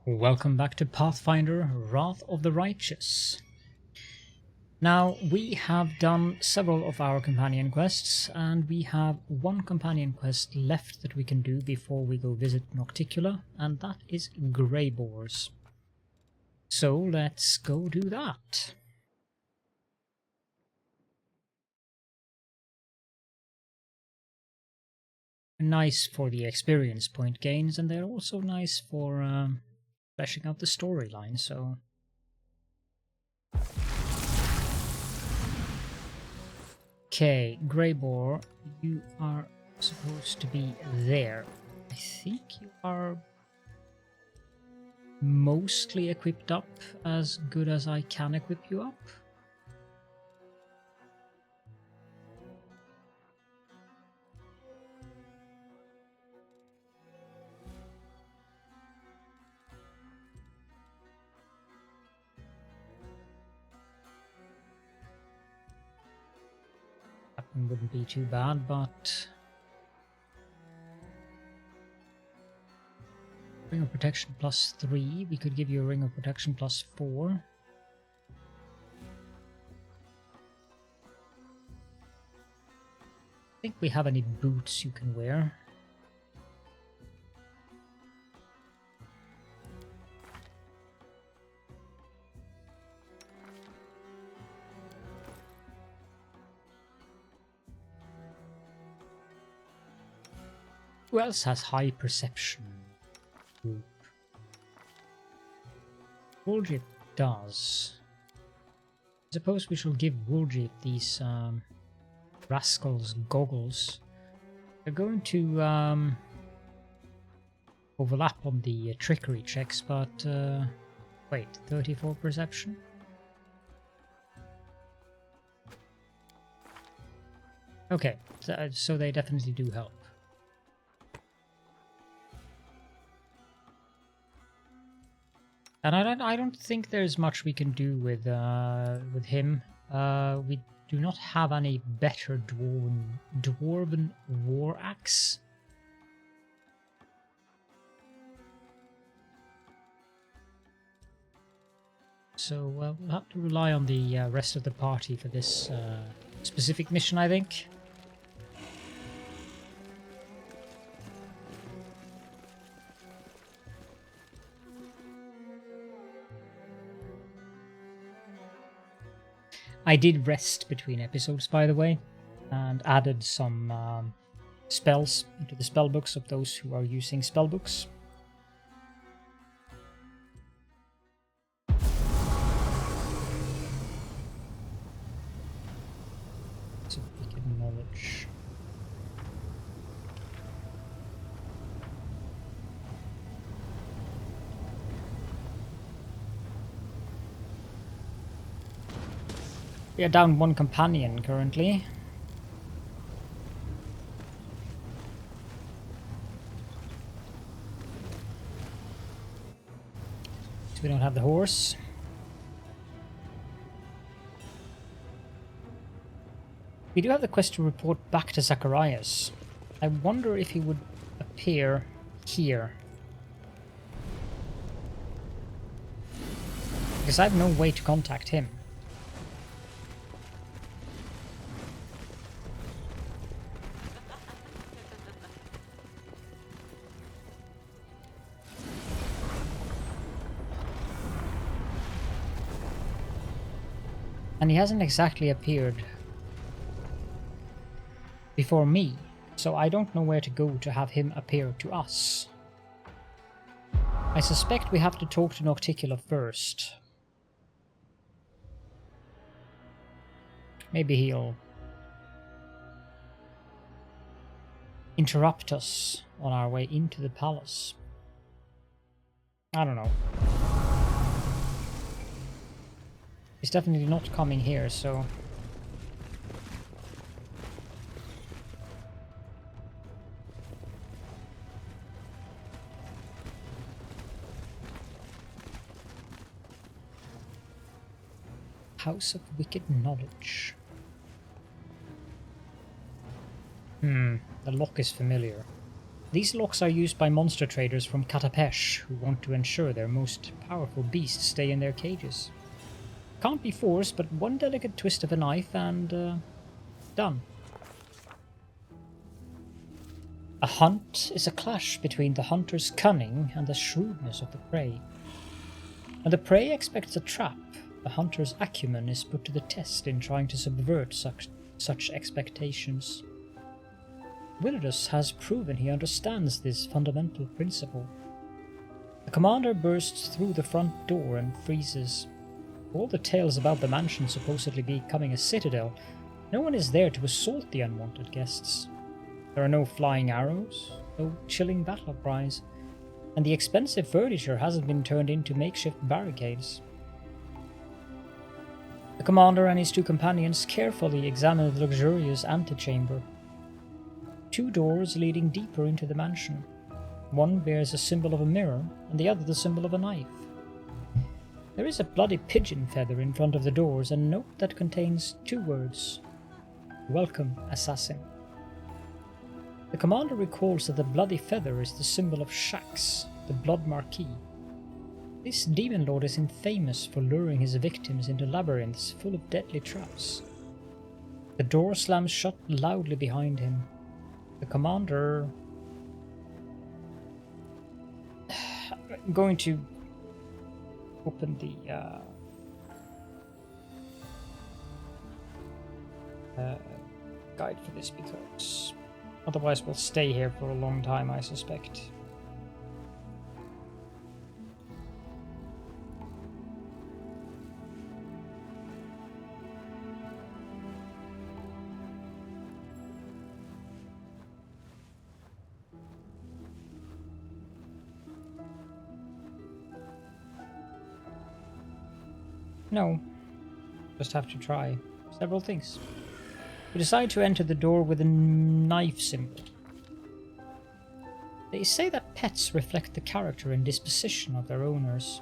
Welcome back to Pathfinder Wrath of the Righteous. Now, we have done several of our companion quests, and we have one companion quest left that we can do before we go visit Nocticula, and that is Greybor's. So let's go do that. Nice for the experience point gains, and they're also nice for fleshing out the storyline, so... Okay, Greybor, you are supposed to be there. I think you are mostly equipped up, as good as I can equip you up. That one wouldn't be too bad, but... Ring of Protection +3, we could give you a Ring of Protection +4. I think we have any boots you can wear. Who else has high perception? Woljip does. I suppose we shall give Woljip these rascals goggles. They're going to overlap on the trickery checks, but wait, 34 perception? Okay, so they definitely do help. And I don't think there's much we can do with him. We do not have any better dwarven war axe. So we'll have to rely on the rest of the party for this specific mission, I think. I did rest between episodes, by the way, and added some spells into the spellbooks of those who are using spellbooks. So we can knowledge. We are down one companion currently. So we don't have the horse. We do have the quest to report back to Zacharias. I wonder if he would appear here. Because I have no way to contact him. And he hasn't exactly appeared before me, so I don't know where to go to have him appear to us. I suspect we have to talk to Nocticula first. Maybe he'll interrupt us on our way into the palace. I don't know. He's definitely not coming here, so... House of Wicked Knowledge. The lock is familiar. These locks are used by monster traders from Katapesh who want to ensure their most powerful beasts stay in their cages. Can't be forced, but one delicate twist of a knife and done. A hunt is a clash between the hunter's cunning and the shrewdness of the prey. When the prey expects a trap, the hunter's acumen is put to the test in trying to subvert such expectations. Willodus has proven he understands this fundamental principle. The commander bursts through the front door and freezes. For all the tales about the mansion supposedly becoming a citadel, no one is there to assault the unwanted guests. There are no flying arrows, no chilling battle cries, and the expensive furniture hasn't been turned into makeshift barricades. The commander and his two companions carefully examine the luxurious antechamber. 2 doors leading deeper into the mansion. One bears a symbol of a mirror, and the other the symbol of a knife. There is a bloody pigeon feather in front of the doors, and a note that contains 2 words. Welcome, assassin. The commander recalls that the bloody feather is the symbol of Shax, the Blood Marquis. This demon lord is infamous for luring his victims into labyrinths full of deadly traps. The door slams shut loudly behind him. The commander... I'm going to open the guide for this because otherwise we'll stay here for a long time, I suspect. No, just have to try several things. We decide to enter the door with a knife symbol. They say that pets reflect the character and disposition of their owners.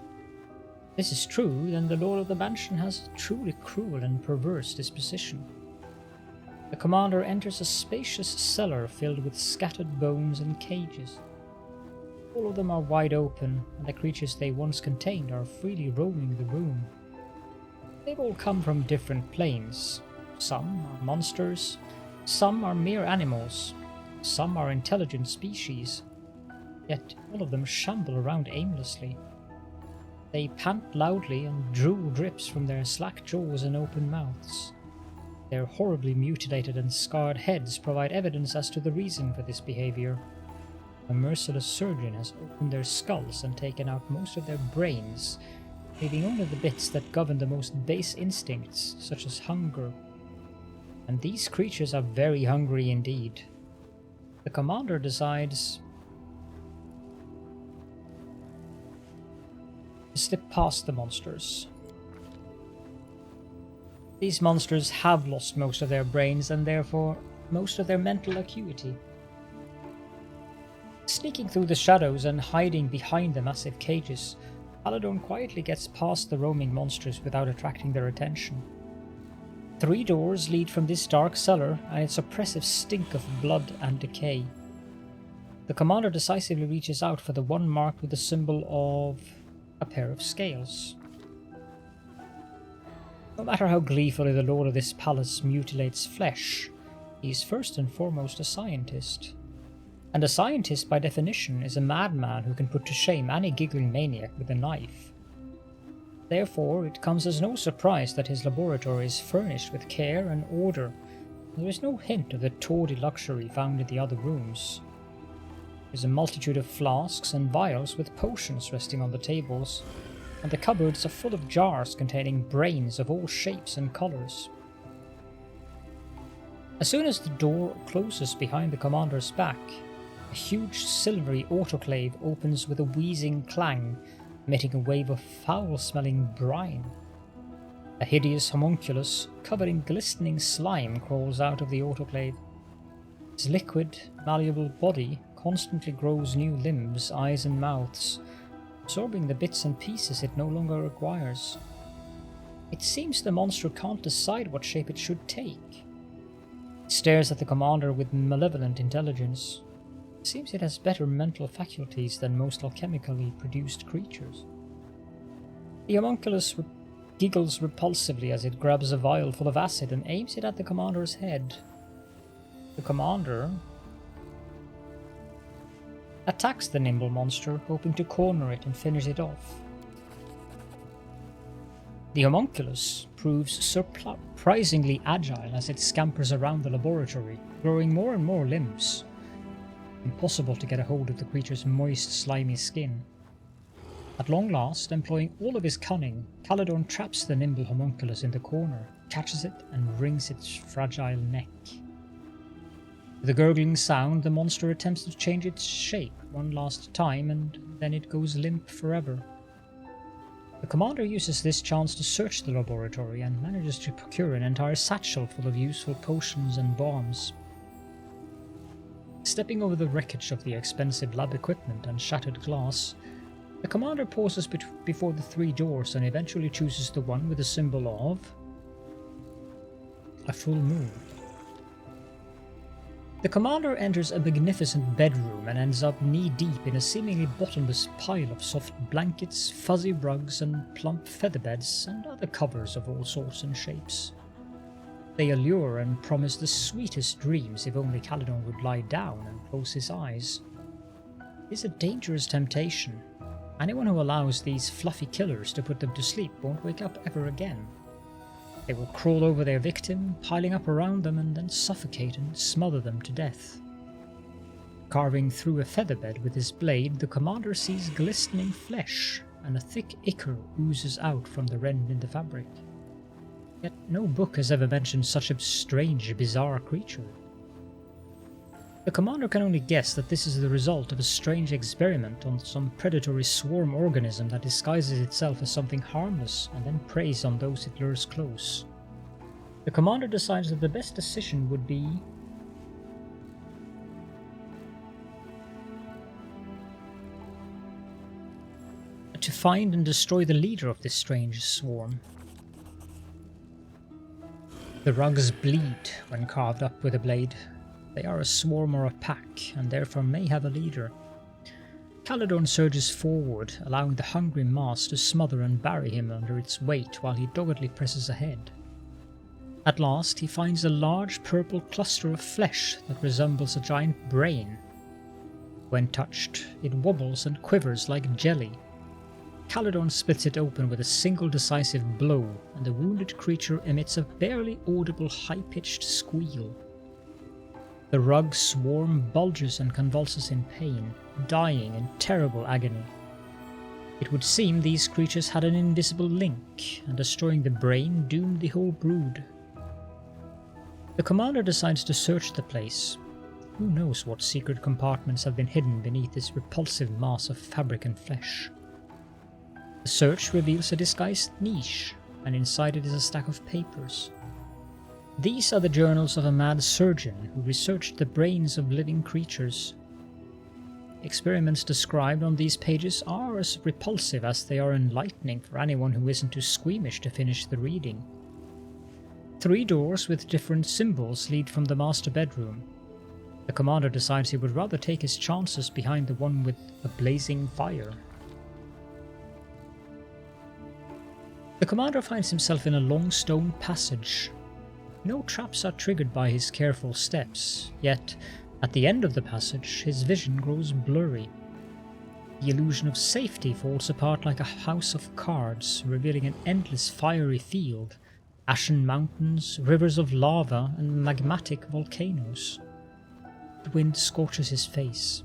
If this is true, then the lord of the mansion has a truly cruel and perverse disposition. The commander enters a spacious cellar filled with scattered bones and cages. All of them are wide open, and the creatures they once contained are freely roaming the room. They've all come from different planes. Some are monsters, some are mere animals, some are intelligent species, yet all of them shamble around aimlessly. They pant loudly and drool drips from their slack jaws and open mouths. Their horribly mutilated and scarred heads provide evidence as to the reason for this behavior. A merciless surgeon has opened their skulls and taken out most of their brains, leaving only the bits that govern the most base instincts, such as hunger. And these creatures are very hungry indeed. The commander decides to slip past the monsters. These monsters have lost most of their brains and therefore most of their mental acuity. Sneaking through the shadows and hiding behind the massive cages, Paladon quietly gets past the roaming monsters without attracting their attention. 3 doors lead from this dark cellar and its oppressive stink of blood and decay. The commander decisively reaches out for the one marked with the symbol of a pair of scales. No matter how gleefully the lord of this palace mutilates flesh, he is first and foremost a scientist. And a scientist, by definition, is a madman who can put to shame any giggling maniac with a knife. Therefore, it comes as no surprise that his laboratory is furnished with care and order. There is no hint of the tawdry luxury found in the other rooms. There is a multitude of flasks and vials with potions resting on the tables, and the cupboards are full of jars containing brains of all shapes and colours. As soon as the door closes behind the commander's back, a huge silvery autoclave opens with a wheezing clang, emitting a wave of foul-smelling brine. A hideous homunculus, covered in glistening slime, crawls out of the autoclave. Its liquid, malleable body constantly grows new limbs, eyes and mouths, absorbing the bits and pieces it no longer requires. It seems the monster can't decide what shape it should take. It stares at the commander with malevolent intelligence. Seems it has better mental faculties than most alchemically produced creatures. The homunculus giggles repulsively as it grabs a vial full of acid and aims it at the commander's head. The commander attacks the nimble monster, hoping to corner it and finish it off. The homunculus proves surprisingly agile as it scampers around the laboratory, growing more and more limbs. Impossible to get a hold of the creature's moist, slimy skin. At long last, employing all of his cunning, Caledon traps the nimble homunculus in the corner, catches it, and wrings its fragile neck. With a gurgling sound, the monster attempts to change its shape one last time, and then it goes limp forever. The commander uses this chance to search the laboratory and manages to procure an entire satchel full of useful potions and bombs. Stepping over the wreckage of the expensive lab equipment and shattered glass, the commander pauses before the 3 doors and eventually chooses the one with the symbol of a full moon. The commander enters a magnificent bedroom and ends up knee-deep in a seemingly bottomless pile of soft blankets, fuzzy rugs, and plump featherbeds, and other covers of all sorts and shapes. They allure and promise the sweetest dreams if only Caledon would lie down and close his eyes. It is a dangerous temptation. Anyone who allows these fluffy killers to put them to sleep won't wake up ever again. They will crawl over their victim, piling up around them, and then suffocate and smother them to death. Carving through a featherbed with his blade, the commander sees glistening flesh, and a thick ichor oozes out from the rend in the fabric. Yet no book has ever mentioned such a strange, bizarre creature. The commander can only guess that this is the result of a strange experiment on some predatory swarm organism that disguises itself as something harmless and then preys on those it lures close. The commander decides that the best decision would be to find and destroy the leader of this strange swarm. The rugs bleed when carved up with a blade. They are a swarm or a pack, and therefore may have a leader. Caledon surges forward, allowing the hungry mass to smother and bury him under its weight while he doggedly presses ahead. At last he finds a large purple cluster of flesh that resembles a giant brain. When touched, it wobbles and quivers like jelly. Caledon splits it open with a single decisive blow, and the wounded creature emits a barely audible high-pitched squeal. The rug swarm bulges and convulses in pain, dying in terrible agony. It would seem these creatures had an invisible link, and destroying the brain doomed the whole brood. The commander decides to search the place. Who knows what secret compartments have been hidden beneath this repulsive mass of fabric and flesh. The search reveals a disguised niche, and inside it is a stack of papers. These are the journals of a mad surgeon who researched the brains of living creatures. Experiments described on these pages are as repulsive as they are enlightening for anyone who isn't too squeamish to finish the reading. 3 doors with different symbols lead from the master bedroom. The commander decides he would rather take his chances behind the one with a blazing fire. The commander finds himself in a long stone passage. No traps are triggered by his careful steps, yet at the end of the passage his vision grows blurry. The illusion of safety falls apart like a house of cards, revealing an endless fiery field, ashen mountains, rivers of lava, and magmatic volcanoes. The wind scorches his face.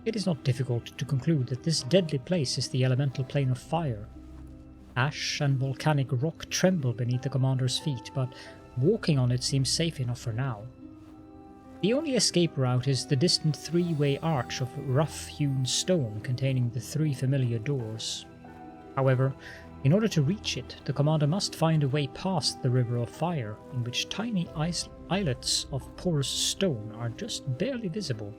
It is not difficult to conclude that this deadly place is the elemental plane of fire. Ash and volcanic rock tremble beneath the commander's feet, but walking on it seems safe enough for now. The only escape route is the distant 3-way arch of rough-hewn stone containing the 3 familiar doors. However, in order to reach it, the commander must find a way past the river of fire, in which tiny islets of porous stone are just barely visible.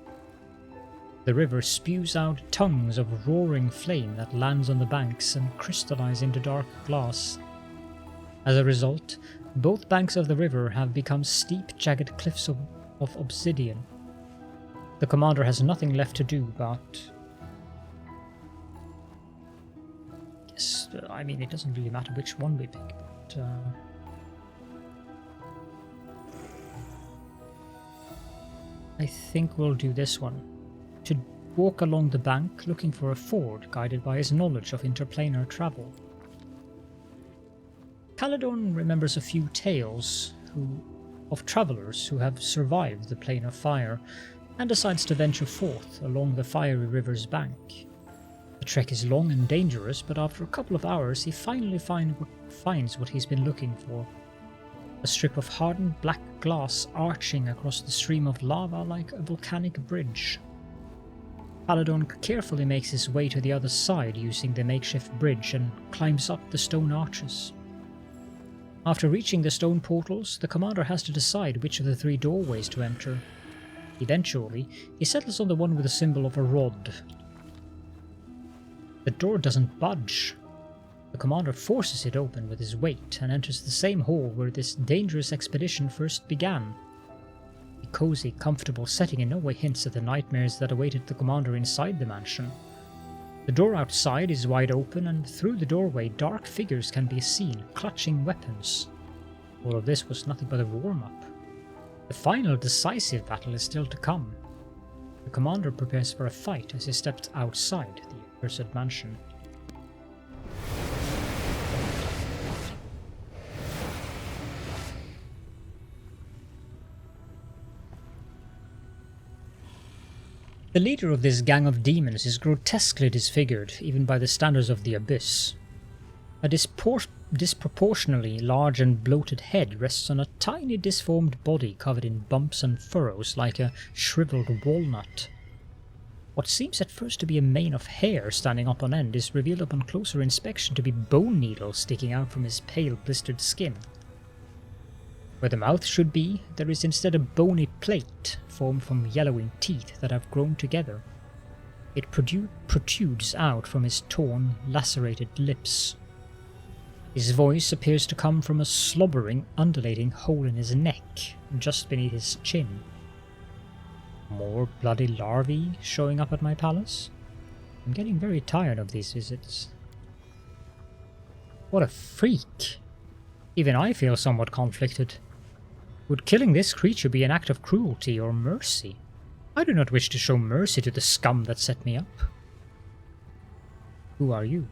The river spews out tongues of roaring flame that lands on the banks and crystallize into dark glass. As a result, both banks of the river have become steep, jagged cliffs of obsidian. The commander has nothing left to do, but... Yes, I mean, it doesn't really matter which one we pick, but... I think we'll do this one. To walk along the bank looking for a ford, guided by his knowledge of interplanar travel. Caledon remembers a few tales of travelers who have survived the Plane of Fire, and decides to venture forth along the fiery river's bank. The trek is long and dangerous, but after a couple of hours he finally finds what he's been looking for. A strip of hardened black glass arching across the stream of lava like a volcanic bridge. Caledon carefully makes his way to the other side using the makeshift bridge and climbs up the stone arches. After reaching the stone portals, the commander has to decide which of the 3 doorways to enter. Eventually, he settles on the one with the symbol of a rod. The door doesn't budge. The commander forces it open with his weight and enters the same hall where this dangerous expedition first began. The cozy, comfortable setting in no way hints at the nightmares that awaited the commander inside the mansion. The door outside is wide open, and through the doorway dark figures can be seen, clutching weapons. All of this was nothing but a warm-up. The final decisive battle is still to come. The commander prepares for a fight as he steps outside the accursed mansion. The leader of this gang of demons is grotesquely disfigured, even by the standards of the Abyss. A disproportionately large and bloated head rests on a tiny disformed body covered in bumps and furrows like a shriveled walnut. What seems at first to be a mane of hair standing up on end is revealed upon closer inspection to be bone needles sticking out from his pale blistered skin. Where the mouth should be, there is instead a bony plate formed from yellowing teeth that have grown together. It protrudes out from his torn, lacerated lips. His voice appears to come from a slobbering, undulating hole in his neck, just beneath his chin. More bloody larvae showing up at my palace? I'm getting very tired of these visits. What a freak! Even I feel somewhat conflicted. Would killing this creature be an act of cruelty or mercy? I do not wish to show mercy to the scum that set me up. Who are you?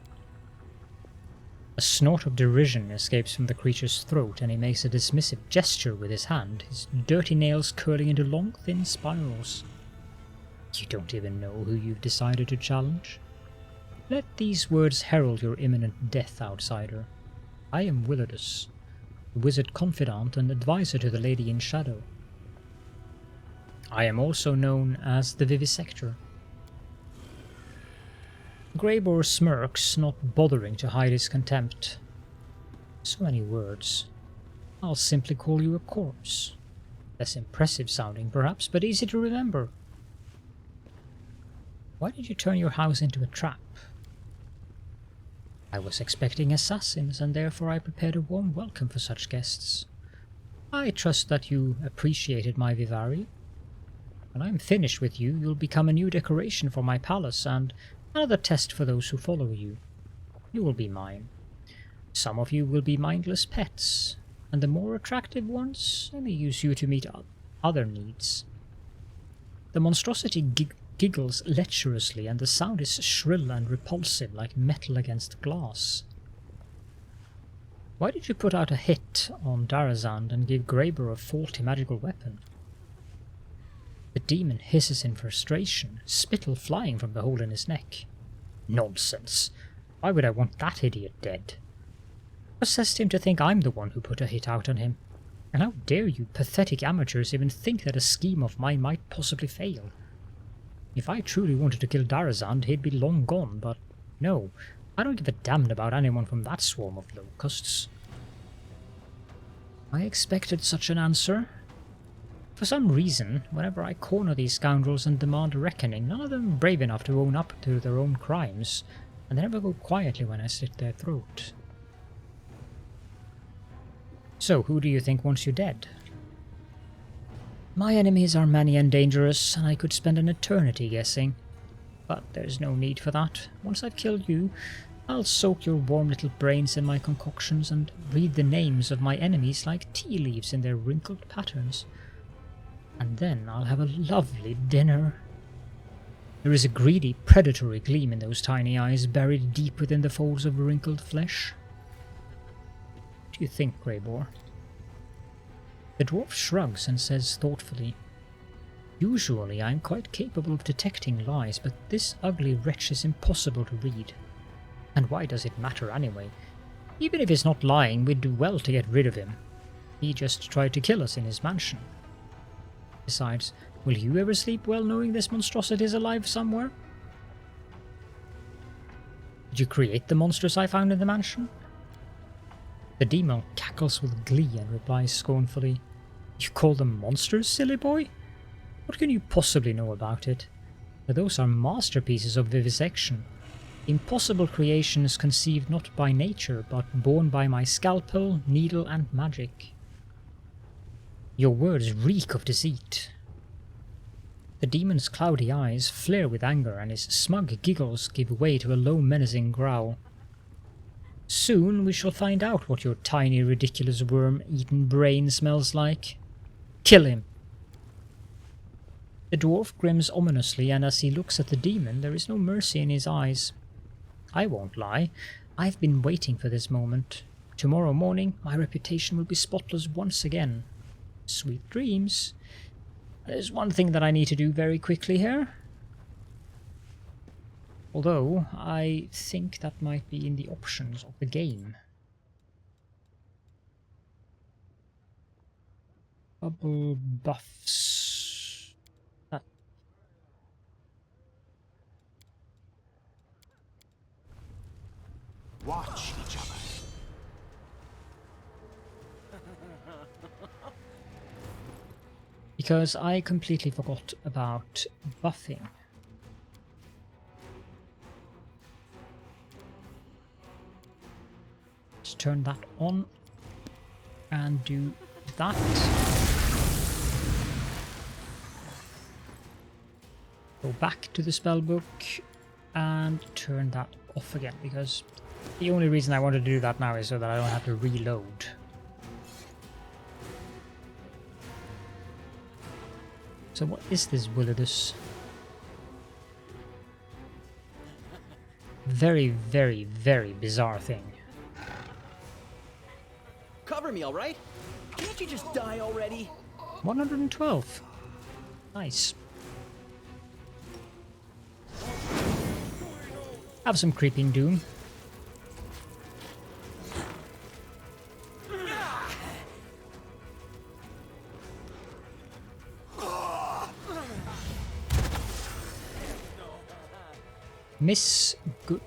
A snort of derision escapes from the creature's throat, and he makes a dismissive gesture with his hand, his dirty nails curling into long, thin spirals. You don't even know who you've decided to challenge. Let these words herald your imminent death, outsider. I am Willodus, the wizard confidant and advisor to the Lady in Shadow. I am also known as the Vivisector. Greybor smirks, not bothering to hide his contempt. So many words. I'll simply call you a corpse. Less impressive sounding, perhaps, but easy to remember. Why did you turn your house into a trap? I was expecting assassins, and therefore I prepared a warm welcome for such guests. I trust that you appreciated my vivarium. When I'm finished with you, you'll become a new decoration for my palace, and another test for those who follow you. You will be mine. Some of you will be mindless pets, and the more attractive ones, I may use you to meet other needs. The monstrosity giggles lecherously, and the sound is shrill and repulsive like metal against glass. Why did you put out a hit on Darazand and give Greybor a faulty magical weapon? The demon hisses in frustration, spittle flying from the hole in his neck. Nonsense! Why would I want that idiot dead? Possessed him to think I'm the one who put a hit out on him. And how dare you pathetic amateurs even think that a scheme of mine might possibly fail? If I truly wanted to kill Darazand, he'd be long gone, but no, I don't give a damn about anyone from that swarm of locusts. I expected such an answer. For some reason, whenever I corner these scoundrels and demand a reckoning, none of them are brave enough to own up to their own crimes, and they never go quietly when I slit their throat. So, who do you think wants you dead? My enemies are many and dangerous, and I could spend an eternity guessing. But there's no need for that. Once I've killed you, I'll soak your warm little brains in my concoctions and read the names of my enemies like tea leaves in their wrinkled patterns. And then I'll have a lovely dinner. There is a greedy, predatory gleam in those tiny eyes buried deep within the folds of wrinkled flesh. What do you think, Greybor? The dwarf shrugs and says thoughtfully, "Usually I'm quite capable of detecting lies, but this ugly wretch is impossible to read. And why does it matter anyway? Even if he's not lying, we'd do well to get rid of him. He just tried to kill us in his mansion. Besides, will you ever sleep well knowing this monstrosity is alive somewhere? Did you create the monsters I found in the mansion?" The demon cackles with glee and replies scornfully, "You call them monsters, silly boy? What can you possibly know about it? Those are masterpieces of vivisection. Impossible creations conceived not by nature, but born by my scalpel, needle and magic." Your words reek of deceit. The demon's cloudy eyes flare with anger, and his smug giggles give way to a low menacing growl. "Soon we shall find out what your tiny, ridiculous worm-eaten brain smells like. Kill him!" The dwarf grims ominously, and as he looks at the demon, there is no mercy in his eyes. I won't lie, I've been waiting for this moment. Tomorrow morning, my reputation will be spotless once again. Sweet dreams. There's one thing that I need to do very quickly here. Although, I think that might be in the options of the game. Bubble buffs. Watch each other. Because I completely forgot about buffing. Let's turn that on and do that. Go back to the spellbook and turn that off again, because the only reason I want to do that now is so that I don't have to reload. So what is this Willodus? Very, very, very bizarre thing. Cover me, all right? Can't you just die already? 112. Nice. Have some creeping doom. Miss good.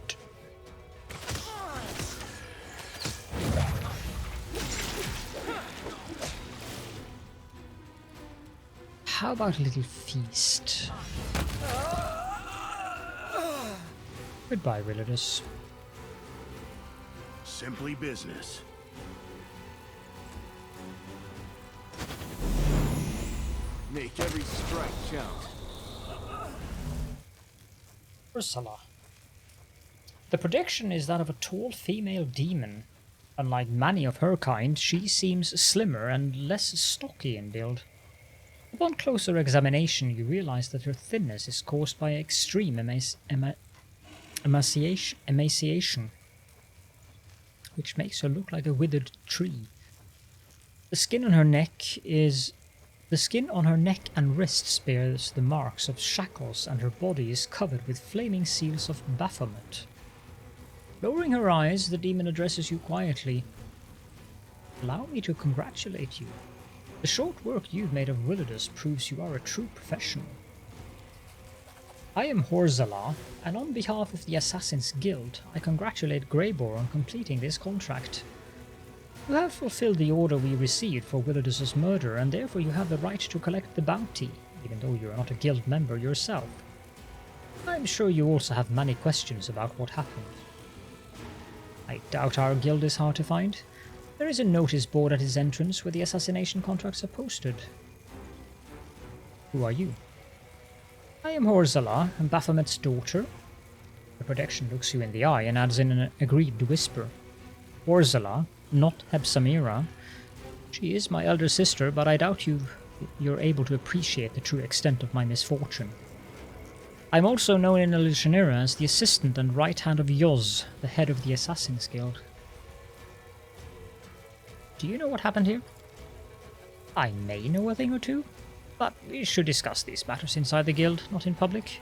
How about a little feast? Goodbye, Willodus. Simply business. Make every strike count. Ursula. The prediction is that of a tall female demon. Unlike many of her kind, she seems slimmer and less stocky in build. Upon closer examination, you realize that her thinness is caused by extreme emaciation, which makes her look like a withered tree. The skin on her neck and wrists bears the marks of shackles, and her body is covered with flaming seals of Baphomet. Lowering her eyes, the demon addresses you quietly. "Allow me to congratulate you. The short work you've made of Willodus proves you are a true professional. I am Horzala, and on behalf of the Assassin's Guild, I congratulate Greybor on completing this contract. You have fulfilled the order we received for Willodus's murder, and therefore you have the right to collect the bounty, even though you are not a guild member yourself. I'm sure you also have many questions about what happened. I doubt our guild is hard to find. There is a notice board at its entrance where the assassination contracts are posted. Who are you? I am Horzala, Baphomet's daughter. The protection looks you in the eye and adds in an aggrieved whisper. Horzala, not Hebsamira. She is my elder sister, but I doubt you're able to appreciate the true extent of my misfortune. I'm also known in Illusionera as the assistant and right hand of Yoz, the head of the Assassin's Guild. Do you know what happened here? I may know a thing or two, but we should discuss these matters inside the guild, not in public.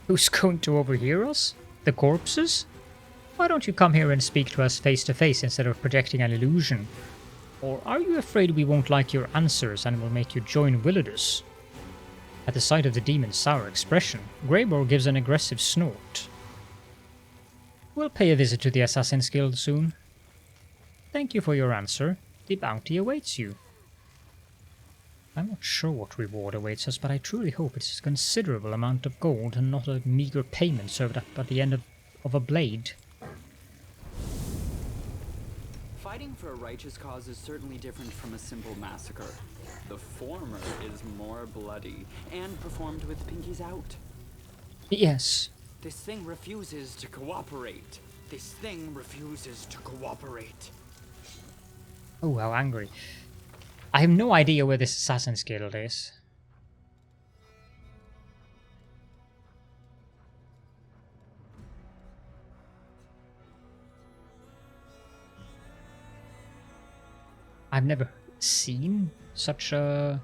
Who's going to overhear us? The corpses? Why don't you come here and speak to us face to face instead of projecting an illusion? Or are you afraid we won't like your answers and will make you join Willodus? At the sight of the demon's sour expression, Greybor gives an aggressive snort. We'll pay a visit to the Assassin's Guild soon. Thank you for your answer. The bounty awaits you. I'm not sure what reward awaits us, but I truly hope it's a considerable amount of gold and not a meager payment served up at the end of a blade. Fighting for a righteous cause is certainly different from a simple massacre. The former is more bloody and performed with pinkies out. Yes. This thing refuses to cooperate. This thing refuses to cooperate. Oh, how angry. I have no idea where this Assassin's Guild is. I've never seen such a...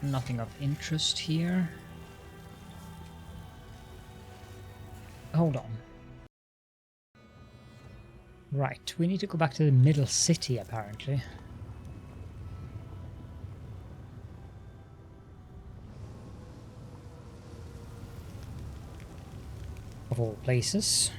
Nothing of interest here. Hold on. Right, we need to go back to the middle city apparently. Of all places.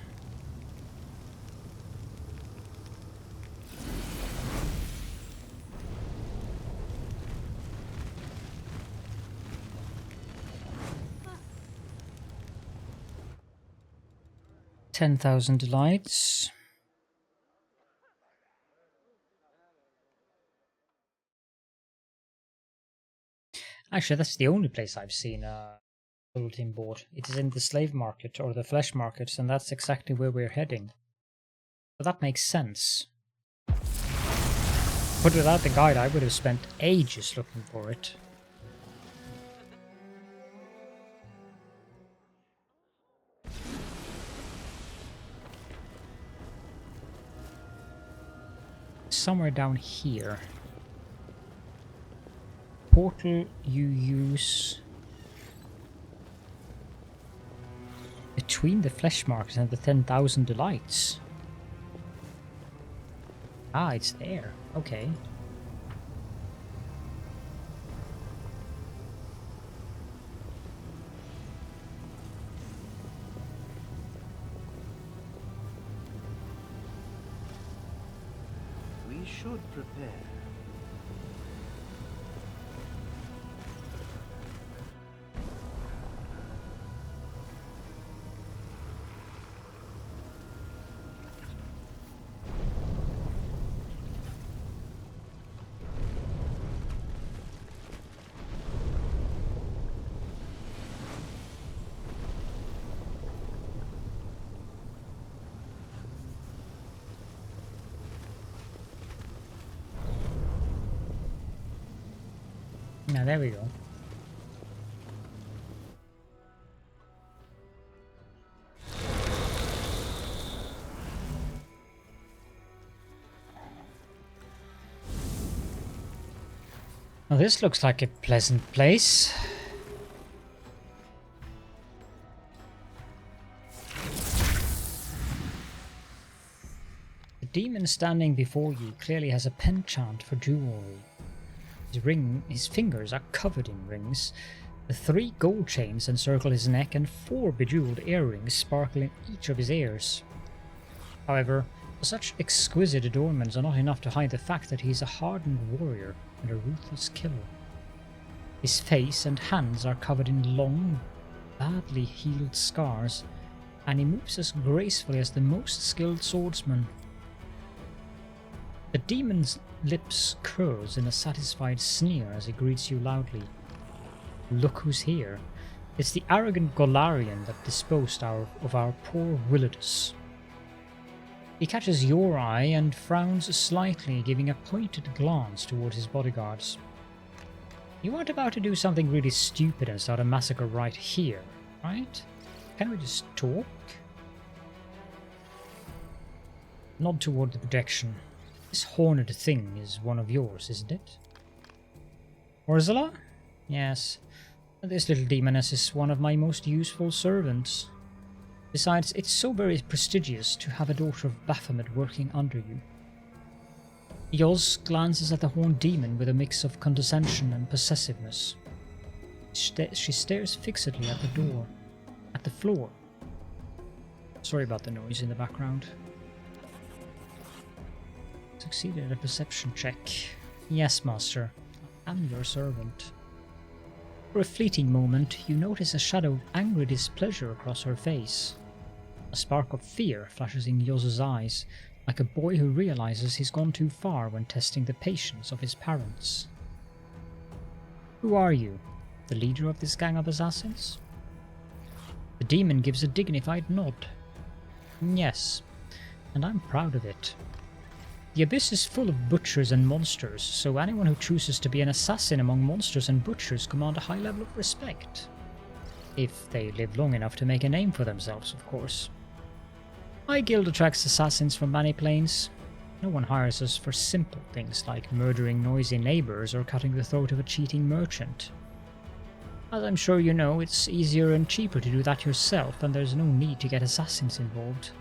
$10,000 delights. Actually, that's the only place I've seen bulletin board. It is in the slave market or the flesh market, and that's exactly where we're heading. So that makes sense. But without the guide, I would have spent ages looking for it. Somewhere down here. Portal you use between the flesh market and the 10,000 delights. Ah, it's there. Okay. We should prepare. Now there we go. Now this looks like a pleasant place. The demon standing before you clearly has a penchant for jewelry. His fingers are covered in rings. The 3 gold chains encircle his neck and 4 bejeweled earrings sparkle in each of his ears. However, such exquisite adornments are not enough to hide the fact that he is a hardened warrior and a ruthless killer. His face and hands are covered in long, badly healed scars, and he moves as gracefully as the most skilled swordsman. The demon's lips curls in a satisfied sneer as he greets you loudly. Look who's here. It's the arrogant Golarion that disposed of our poor Willodus. He catches your eye and frowns slightly, giving a pointed glance towards his bodyguards. You aren't about to do something really stupid and start a massacre right here, right? Can we just talk? Nod toward the projection. This horned thing is one of yours, isn't it? Ursula? Yes. This little demoness is one of my most useful servants. Besides, it's so very prestigious to have a daughter of Baphomet working under you. Yoz glances at the horned demon with a mix of condescension and possessiveness. She stares fixedly at the door, at the floor. Sorry about the noise in the background. Succeeded at a perception check. Yes, master. I am your servant. For a fleeting moment, you notice a shadow of angry displeasure across her face. A spark of fear flashes in Yoz's eyes, like a boy who realizes he's gone too far when testing the patience of his parents. Who are you? The leader of this gang of assassins? The demon gives a dignified nod. Yes, and I'm proud of it. The Abyss is full of butchers and monsters, so anyone who chooses to be an assassin among monsters and butchers command a high level of respect. If they live long enough to make a name for themselves, of course. My guild attracts assassins from many planes. No one hires us for simple things like murdering noisy neighbors or cutting the throat of a cheating merchant. As I'm sure you know, it's easier and cheaper to do that yourself, and there's no need to get assassins involved.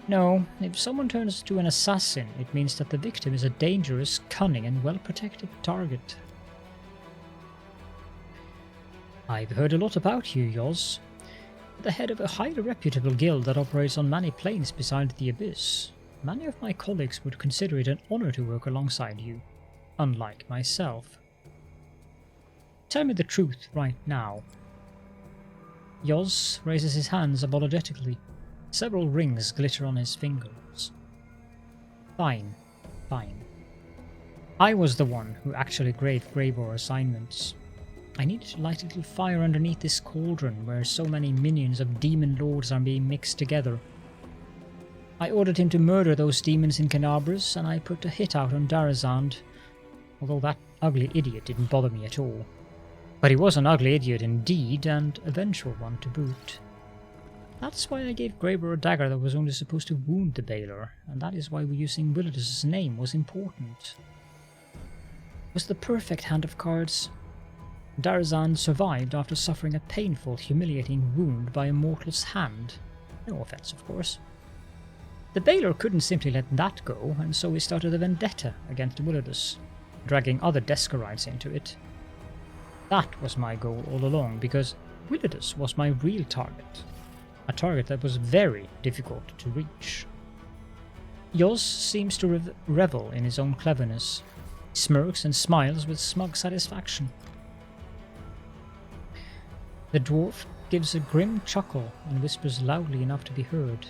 No, if someone turns to an assassin, it means that the victim is a dangerous, cunning, and well-protected target. I've heard a lot about you, Yoz. The head of a highly reputable guild that operates on many planes beside the Abyss. Many of my colleagues would consider it an honor to work alongside you, unlike myself. Tell me the truth right now. Yoz raises his hands apologetically. Several rings glitter on his fingers. Fine, fine. I was the one who actually gave Greybor assignments. I needed to light a little fire underneath this cauldron where so many minions of demon lords are being mixed together. I ordered him to murder those demons in Canabras, and I put a hit out on Darazand, although that ugly idiot didn't bother me at all. But he was an ugly idiot indeed, and a vengeful one to boot. That's why I gave Greybor a dagger that was only supposed to wound the Bailor, and that is why using Willodus' name was important. It was the perfect hand of cards. Darazand survived after suffering a painful, humiliating wound by a mortal's hand. No offense, of course. The Bailor couldn't simply let that go, and so he started a vendetta against Willodus, dragging other Deskarites into it. That was my goal all along, because Willodus was my real target. A target that was very difficult to reach. Yoz seems to revel in his own cleverness. He smirks and smiles with smug satisfaction. The dwarf gives a grim chuckle and whispers loudly enough to be heard.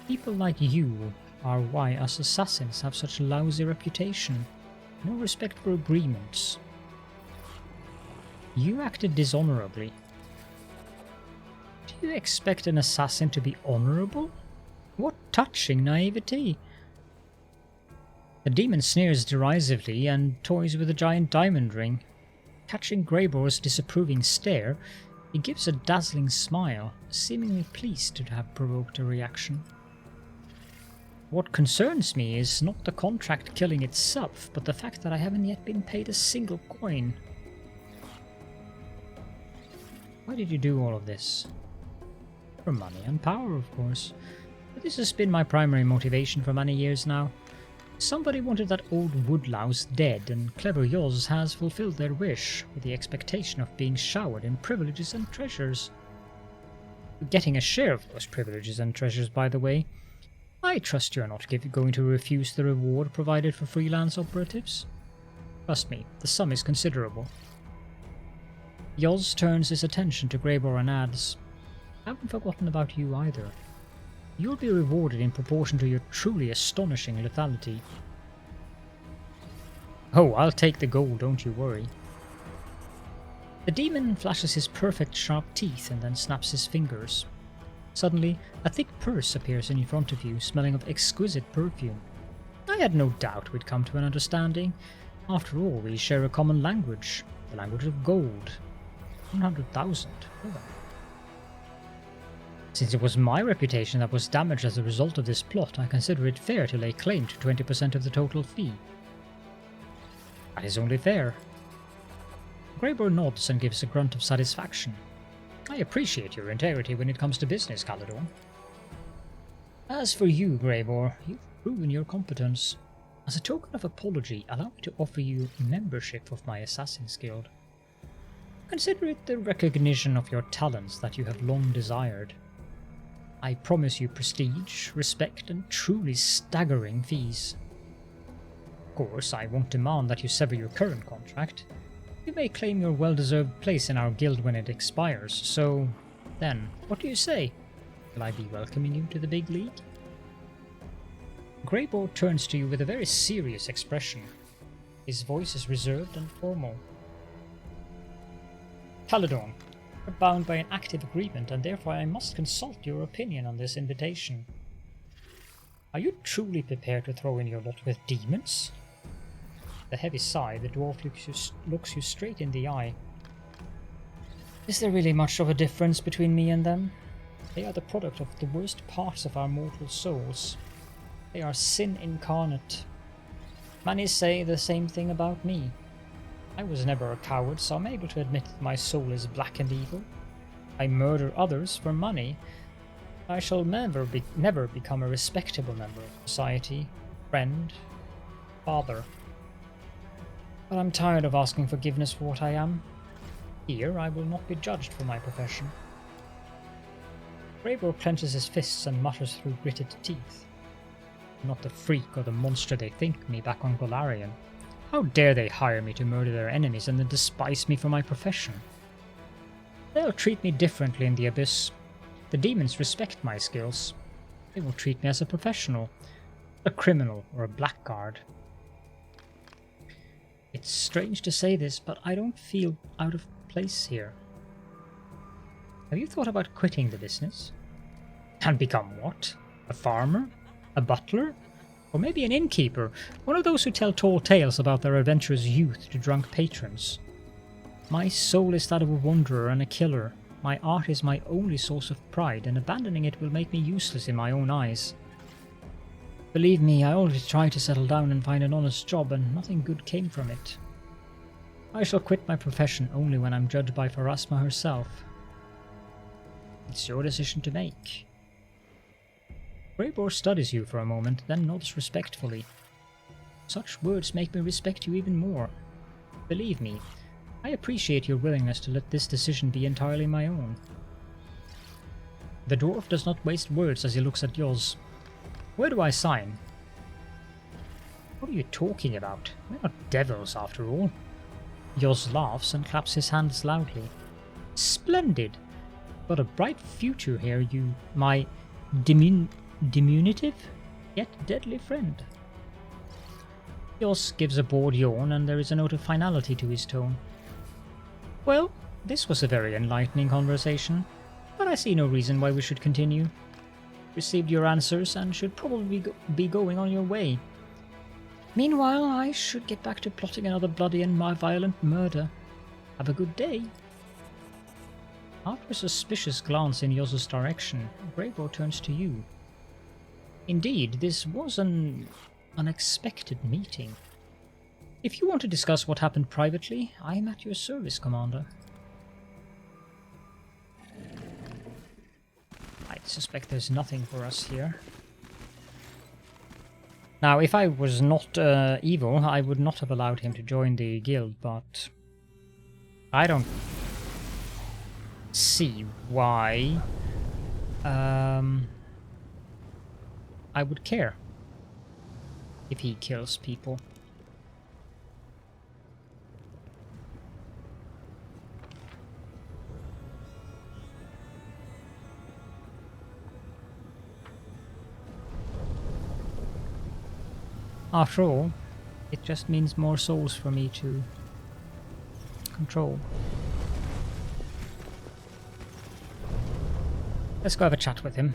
People like you are why us assassins have such a lousy reputation. No respect for agreements. You acted dishonorably. Do you expect an assassin to be honorable? What touching naivety! The demon sneers derisively and toys with a giant diamond ring. Catching Greybor's disapproving stare, he gives a dazzling smile, seemingly pleased to have provoked a reaction. What concerns me is not the contract killing itself, but the fact that I haven't yet been paid a single coin. Why did you do all of this? For money and power, of course. But this has been my primary motivation for many years now. Somebody wanted that old woodlouse dead, and clever Yoz has fulfilled their wish, with the expectation of being showered in privileges and treasures. Getting a share of those privileges and treasures, by the way. I trust you're not going to refuse the reward provided for freelance operatives. Trust me, the sum is considerable. Yoz turns his attention to Greybor and adds, I haven't forgotten about you either. You'll be rewarded in proportion to your truly astonishing lethality. Oh, I'll take the gold, don't you worry. The demon flashes his perfect sharp teeth and then snaps his fingers. Suddenly, a thick purse appears in front of you, smelling of exquisite perfume. I had no doubt we'd come to an understanding. After all, we share a common language, the language of gold. 100,000. Since it was my reputation that was damaged as a result of this plot, I consider it fair to lay claim to 20% of the total fee. That is only fair. Greybor nods and gives a grunt of satisfaction. I appreciate your integrity when it comes to business, Caledon. As for you, Greybor, you've proven your competence. As a token of apology, allow me to offer you membership of my Assassin's Guild. Consider it the recognition of your talents that you have long desired. I promise you prestige, respect, and truly staggering fees. Of course, I won't demand that you sever your current contract. You may claim your well-deserved place in our guild when it expires, so then, what do you say? Will I be welcoming you to the big league? Greybor turns to you with a very serious expression. His voice is reserved and formal. Caledon, we're bound by an active agreement, and therefore I must consult your opinion on this invitation. Are you truly prepared to throw in your lot with demons? With a heavy sigh, the dwarf looks you straight in the eye. Is there really much of a difference between me and them? They are the product of the worst parts of our mortal souls. They are sin incarnate. Many say the same thing about me. I was never a coward, so I'm able to admit that my soul is black and evil. I murder others for money. I shall never become a respectable member of society, friend, father. But I'm tired of asking forgiveness for what I am. Here I will not be judged for my profession. Greybor clenches his fists and mutters through gritted teeth. I'm not the freak or the monster they think me back on Golarion. How dare they hire me to murder their enemies and then despise me for my profession? They'll treat me differently in the Abyss. The demons respect my skills. They will treat me as a professional, a criminal or a blackguard. It's strange to say this, but I don't feel out of place here. Have you thought about quitting the business? And become what? A farmer? A butler? Or maybe an innkeeper? One of those who tell tall tales about their adventurous youth to drunk patrons? My soul is that of a wanderer and a killer. My art is my only source of pride, and abandoning it will make me useless in my own eyes. Believe me, I already tried to settle down and find an honest job, and nothing good came from it. I shall quit my profession only when I'm judged by Pharasma herself. It's your decision to make. Greybor studies you for a moment, then nods respectfully. Such words make me respect you even more. Believe me, I appreciate your willingness to let this decision be entirely my own. The dwarf does not waste words as he looks at Yoz. Where do I sign? What are you talking about? We're not devils after all. Yoz laughs and claps his hands loudly. Splendid! Got a bright future here, you, my diminutive, yet deadly friend. Yoz gives a bored yawn, and there is a note of finality to his tone. Well, this was a very enlightening conversation, but I see no reason why we should continue. Received your answers and should probably be going on your way. Meanwhile, I should get back to plotting another bloody and violent murder. Have a good day. After a suspicious glance in Yoz's direction, Greybor turns to you. Indeed, this was an unexpected meeting. If you want to discuss what happened privately, I am at your service, Commander. I suspect there's nothing for us here. Now, if I was not evil, I would not have allowed him to join the guild, but I don't see why I would care if he kills people. After all, it just means more souls for me to control. Let's go have a chat with him.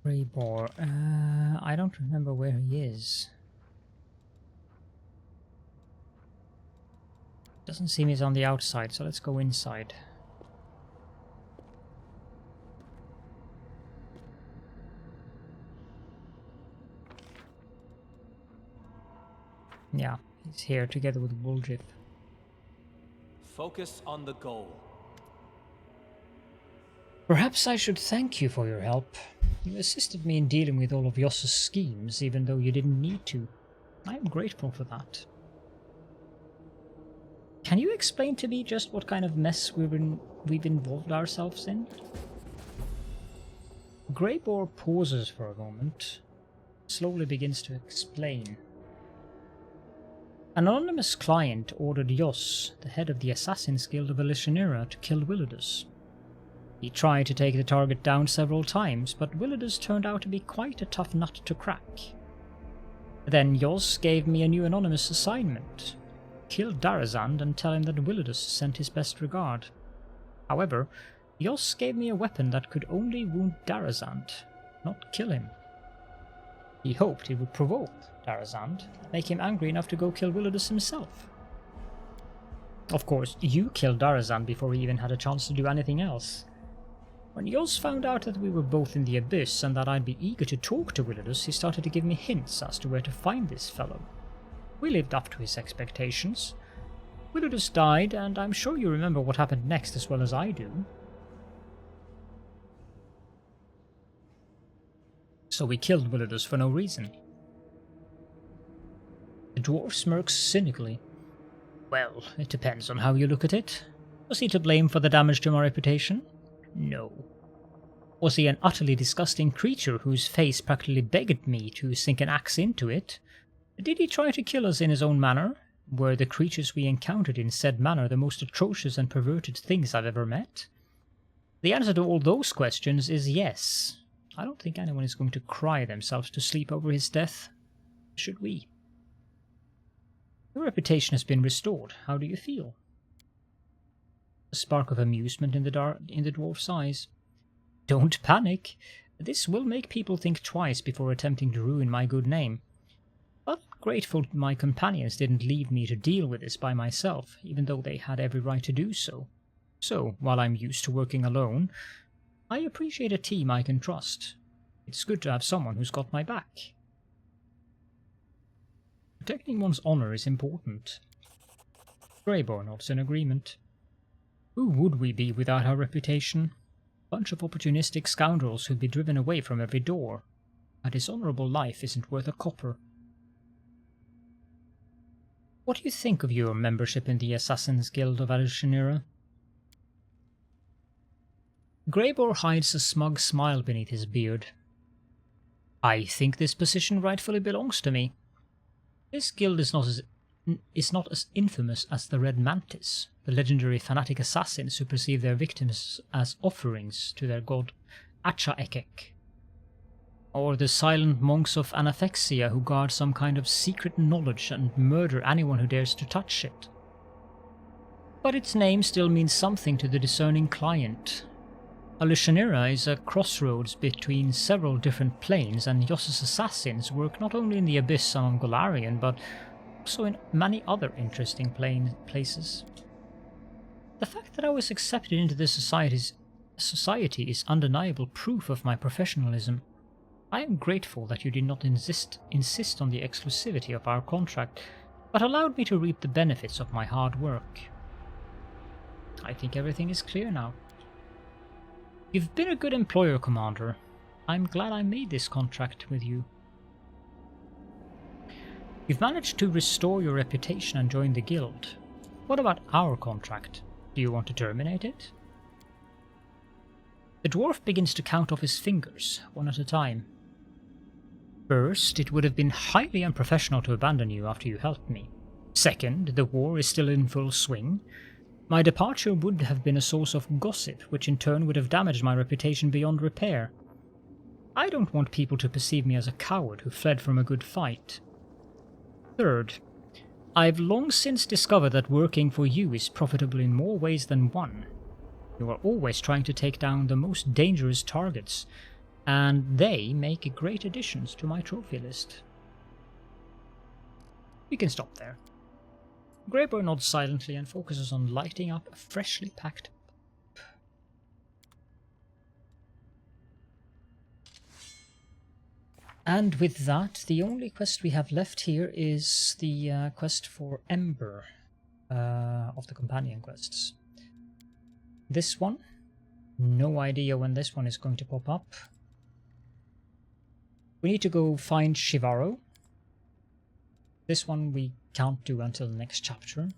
Greybor. I don't remember where he is. Doesn't seem he's on the outside, so let's go inside. Yeah, he's here together with Woljif. Focus on the goal. Perhaps I should thank you for your help. You assisted me in dealing with all of Yoss's schemes, even though you didn't need to. I am grateful for that. Can you explain to me just what kind of mess we've involved ourselves in? Greybor pauses for a moment, slowly begins to explain. An anonymous client ordered Yoss, the head of the Assassin's Guild of Elishanira, to kill Willodus. He tried to take the target down several times, but Willodus turned out to be quite a tough nut to crack. Then Yoss gave me a new anonymous assignment. Kill Darazand and tell him that Willodus sent his best regard. However, Yoss gave me a weapon that could only wound Darazand, not kill him. He hoped it would provoke Darazand, make him angry enough to go kill Willodus himself. Of course, you killed Darazand before he even had a chance to do anything else. When Yoss found out that we were both in the Abyss and that I'd be eager to talk to Willodus, he started to give me hints as to where to find this fellow. We lived up to his expectations. Willodus died, and I'm sure you remember what happened next as well as I do. So we killed Willodus for no reason. The dwarf smirks cynically. Well, it depends on how you look at it. Was he to blame for the damage to my reputation? No. Was he an utterly disgusting creature whose face practically begged me to sink an axe into it? Did he try to kill us in his own manner? Were the creatures we encountered in said manner the most atrocious and perverted things I've ever met? The answer to all those questions is yes. I don't think anyone is going to cry themselves to sleep over his death. Should we? Your reputation has been restored. How do you feel? A spark of amusement in the dwarf's eyes. Don't panic. This will make people think twice before attempting to ruin my good name. But grateful my companions didn't leave me to deal with this by myself, even though they had every right to do so. So, while I'm used to working alone, I appreciate a team I can trust. It's good to have someone who's got my back. Protecting one's honor is important. Greybor nods in agreement. Who would we be without our reputation? A bunch of opportunistic scoundrels who'd be driven away from every door. A dishonorable life isn't worth a copper. What do you think of your membership in the Assassin's Guild of Elishanira? Greybor hides a smug smile beneath his beard. I think this position rightfully belongs to me. This guild is not as infamous as the Red Mantis, the legendary fanatic assassins who perceive their victims as offerings to their god Acha-Ekek, or the silent monks of Anaphexia who guard some kind of secret knowledge and murder anyone who dares to touch it. But its name still means something to the discerning client. Elishanira is a crossroads between several different planes, and Yoss's assassins work not only in the Abyss and on Golarion, but also in many other interesting places. The fact that I was accepted into this society is undeniable proof of my professionalism. I am grateful that you did not insist on the exclusivity of our contract, but allowed me to reap the benefits of my hard work. I think everything is clear now. You've been a good employer, Commander. I'm glad I made this contract with you. You've managed to restore your reputation and join the guild. What about our contract? Do you want to terminate it? The dwarf begins to count off his fingers, one at a time. First, it would have been highly unprofessional to abandon you after you helped me. Second, the war is still in full swing. My departure would have been a source of gossip, which in turn would have damaged my reputation beyond repair. I don't want people to perceive me as a coward who fled from a good fight. Third, I've long since discovered that working for you is profitable in more ways than one. You are always trying to take down the most dangerous targets, and they make great additions to my trophy list. We can stop there. Greybor nods silently and focuses on lighting up a freshly packed pipe. And with that, the only quest we have left here is the quest for Ember of the companion quests. This one, no idea when this one is going to pop up. We need to go find Shivaro. This one we can't do until the next chapter.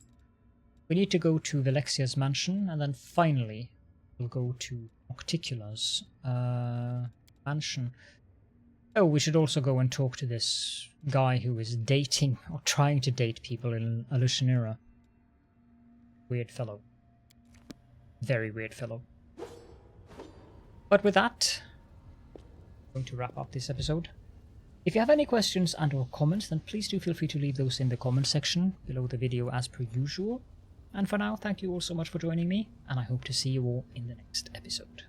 We need to go to Velexia's mansion, and then finally we'll go to Octicula's mansion. Oh, we should also go and talk to this guy who is dating, or trying to date people in Alushanira. Weird fellow. Very weird fellow. But with that, I'm going to wrap up this episode. If you have any questions and or comments, then please do feel free to leave those in the comment section below the video as per usual. And for now, thank you all so much for joining me, and I hope to see you all in the next episode.